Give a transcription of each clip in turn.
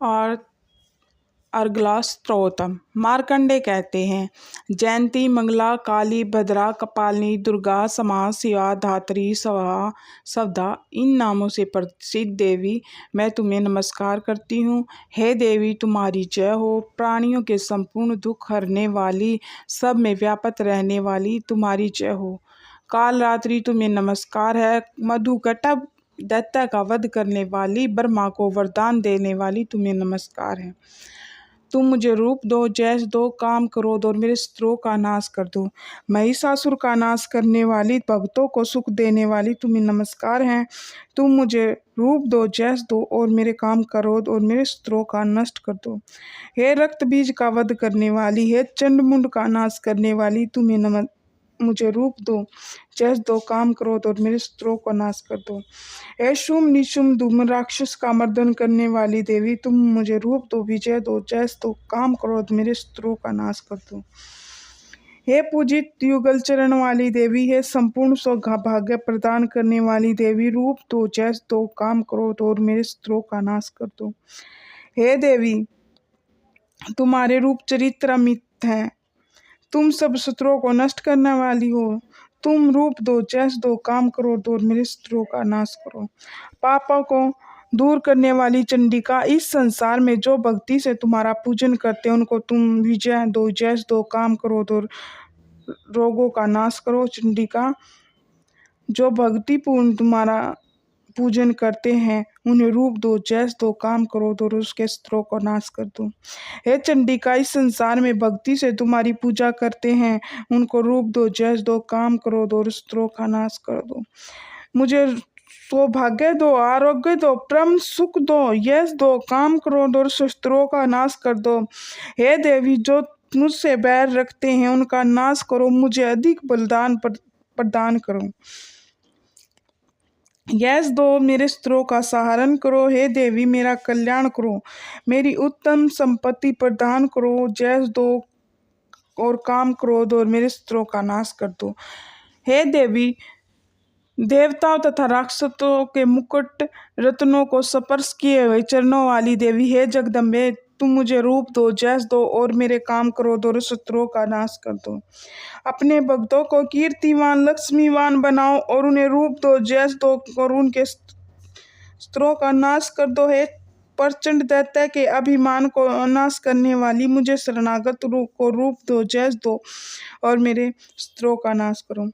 और अर्गला स्तोत्रम। मार्कंडे कहते हैं, जयंती मंगला काली भद्रा कपालिनी दुर्गा समा शिवा धात्री स्वाहा सवदा, इन नामों से प्रसिद्ध देवी मैं तुम्हें नमस्कार करती हूँ। हे देवी तुम्हारी जय हो। प्राणियों के संपूर्ण दुख हरने वाली, सब में व्यापत रहने वाली तुम्हारी जय हो। काल रात्रि तुम्हें नमस्कार है। मधुकटभ दैत्य का वध करने वाली, ब्रह्मा को वरदान देने वाली तुम्हें नमस्कार है। तुम मुझे रूप दो, जैस दो, काम क्रोध और मेरे शत्रुओं का नाश कर दो। महिषासुर का नाश करने वाली, भक्तों को सुख देने वाली तुम्हें नमस्कार है। तुम मुझे रूप दो, जैस दो और मेरे काम क्रोध और मेरे शत्रुओं का नष्ट कर दो। हे रक्त बीज का वध करने वाली, हे चंड मुंड का नाश करने वाली तुम्हें मुझे रूप दो, जैस दो, काम क्रोध और मेरे शत्रुओं को नाश कर दो। हे शुम निशुम धूम राक्षस का मर्दन करने वाली देवी, तुम मुझे रूप दो, विजय दो, जैस दो, काम क्रोध मेरे शत्रुओं का नाश कर दो। हे पूजित युगल चरण वाली देवी, हे संपूर्ण सौभाग्य प्रदान करने वाली देवी, रूप दो, जैस दो, काम क्रोध और मेरे शत्रुओं का नाश कर दो। हे देवी तुम्हारे रूप चरित्र अमित है, तुम सब शत्रुओं को नष्ट करने वाली हो। तुम रूप दो, जैस दो, काम क्रोध और मेरे शत्रुओं का नाश करो। पापों को दूर करने वाली चंडिका, इस संसार में जो भक्ति से तुम्हारा पूजन करते हैं उनको तुम विजय दो, जैस दो, काम क्रोध और रोगों का नाश करो। चंडिका, जो भक्ति पूर्ण तुम्हारा पूजन करते हैं उन्हें रूप दो, जैस दो, काम क्रोध और उसके शत्रुओं को नाश कर दो। हे चंडिका, इस संसार में भक्ति से तुम्हारी पूजा करते हैं उनको रूप दो, जैस दो, काम क्रोध और शत्रुओं का नाश कर दो। मुझे सौभाग्य दो, आरोग्य दो, परम सुख दो, यश दो, काम क्रोध और शत्रुओं का नाश कर दो। हे देवी, जो मुझसे बैर रखते हैं उनका नाश करो, मुझे अधिक बलिदान प्रदान करो। यश दो, मेरे शत्रुओं का सहारण करो। हे देवी, मेरा कल्याण करो, मेरी उत्तम संपत्ति प्रदान करो, जैस दो और काम क्रोध और मेरे शत्रुओं का नाश कर दो। हे देवी, देवताओं तथा राक्षसों के मुकुट रत्नों को स्पर्श किए हुए चरणों वाली देवी, हे जगदम्बे, तुम मुझे रूप दो, जैस दो और मेरे काम क्रोध और शत्रुओं का नाश कर दो। अपने भक्तों को कीर्तिवान लक्ष्मीवान बनाओ और उन्हें रूप दो, जैस दो और उनके शत्रुओं का नाश कर दो। हे प्रचंड दैत्य के अभिमान को नाश करने वाली, मुझे शरणागत को रूप दो, जैस दो और मेरे शत्रुओं का नाश करो।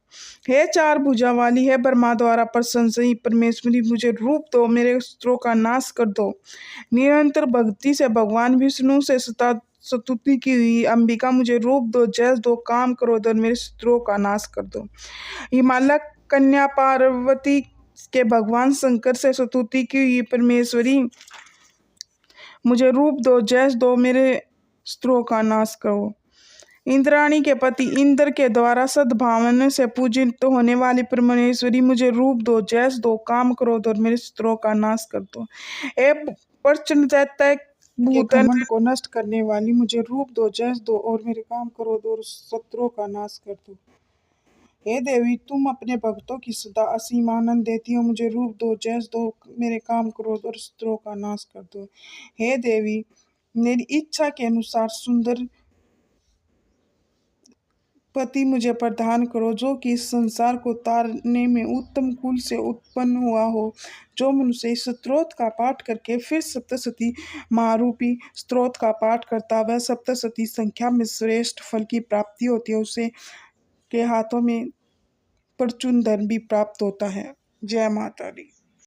हे चार भुजा वाली, है ब्रह्मा द्वारा प्रशंसनीय परमेश्वरी, मुझे रूप दो, मेरे शत्रुओं का नाश कर दो। निरंतर भक्ति से भगवान विष्णु से स्तुति की हुई अंबिका, मुझे रूप दो, जैस दो, काम क्रोध और मेरे शत्रुओं का नाश कर दो। हिमालय कन्या पार्वती के भगवान शंकर से स्तुति की हुई परमेश्वरी, मुझे रूप दो, जैस दो, मेरे शत्रुओं का नाश करो। इंद्राणी के पति इंद्र के द्वारा सद्भावना से पूजित होने वाली परमेश्वरी, मुझे रूप दो, जैस दो, काम क्रोध और मेरे शत्रुओं का नाश कर दो। हे प्रचंड दैत्य के घमंड को नष्ट करने वाली, मुझे रूप दो, जैस दो और मेरे काम क्रोध और शत्रुओं का नाश कर दो। हे देवी, तुम अपने भक्तों की सदा असीम आनंद देती हो, मुझे रूप दो, जैस दो, मेरे काम क्रोध और शत्रुओं का नाश कर दो। हे देवी, मेरी इच्छा के अनुसार सुंदर पति मुझे प्रदान करो, जो कि इस संसार को तारने में उत्तम कुल से उत्पन्न हुआ हो। जो मनुष्य इस स्तोत्र का पाठ करके फिर सप्तशती महारूपी स्तोत्र का पाठ करता, वह सप्तशती संख्या में श्रेष्ठ फल की प्राप्ति होती है, उसे के हाथों में प्रचुर धन भी प्राप्त होता है। जय माता दी।